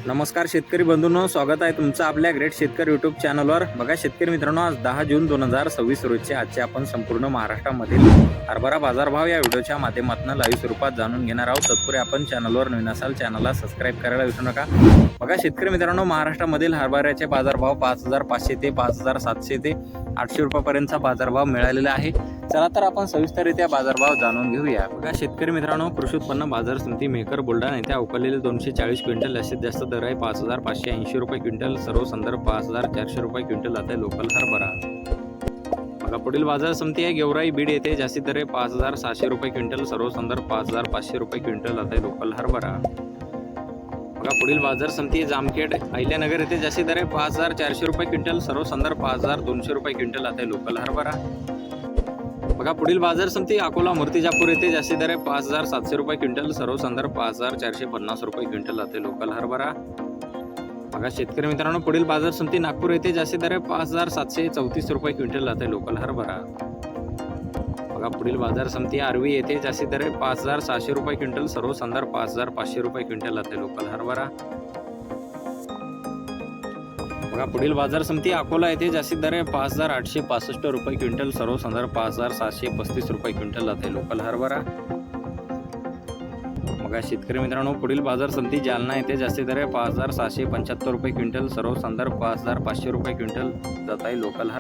नमस्कार शेतकरी बंधूंनो, स्वागत आहे तुमचं आपल्या ग्रेट शेतकरी यूट्यूब चॅनलवर। बघा शेतकरी मित्रांनो, आज 10 जून 2026 रोजचे आजचे आपण संपूर्ण महाराष्ट्रामधील हरभरा बाजारभाव या व्हिडिओच्या माध्यमातून लाईव्ह स्वरूपात जाणून घेणार आहोत। तत्पूर्वी आपण चॅनलवर नवीन असाल चॅनलला सबस्क्राइब करायला विसरू नका। बघा शेतकरी मित्रांनो, महाराष्ट्रामधील हरभऱ्याचे बाजारभाव 5500 ते 5700 ते 800 रुपयापर्यंतचा बाजारभाव मिळालेला आहे। चला तर आपण सविस्तररित्या बाजारभाव जाणून घेऊया। बघा शेतकरी मित्रांनो, कृषी उत्पन्न बाजार समिती मेहकर बुलढाणा येथे अवकालेले 240 क्विंटल जास्तीत जास्त दर आहे 5580 रुपये क्विंटल, सर्व संदर्भ 5400 रुपये क्विंटल आता लोकल हरभरा। बघा पुढील बाजार समिती आहे गेवराई बीड येथे जास्तीत दर आहे 5700 रुपये क्विंटल, सर्व संदर्भ 5500 रुपये क्विंटल आता लोकल हरभरा। बघा पुढील बाजार समिती आहे जामखेड अहिल्यानगर येथे जास्तीत दर आहे 5400 रुपये क्विंटल, सर्व संदर्भ 5200 रुपये क्विंटल आता लोकल हरभरा। बघा पुढील बाजार समिती अकोला मूर्तिजापूर येथे जास्तीत दर आहे 5700 रुपये क्विंटल, सर्व संदर्भ 5450 रुपये क्विंटल आता लोकल हरभरा। बघा शेतकरी मित्रांनो, पुढील बाजार समिती नागपूर येथे जास्तीत दर आहे 5734 रुपये क्विंटल आता लोकल हरभरा। बघा पुढील बाजार समिती आर्वी येथे जास्तीत दर आहे 5700 रुपये क्विंटल, सर्व संदर्भ 5500 रुपये क्विंटल आता लोकल हरभरा। बघा पुढील बाजार समिती अकोला येथे जास्तीत दर आहे 5865 रुपये क्विंटल, सर्व संदर्भ 5735 रुपये क्विंटल आता लोकल हरभरा। बघा शेतकरी मित्रांनो, पुढील बाजार समिती जालना येथे जास्तीत दर आहे 5775 रुपये क्विंटल, सर्व संदर्भ 5500 रुपये क्विंटल जात आहे लोकल हरभरा।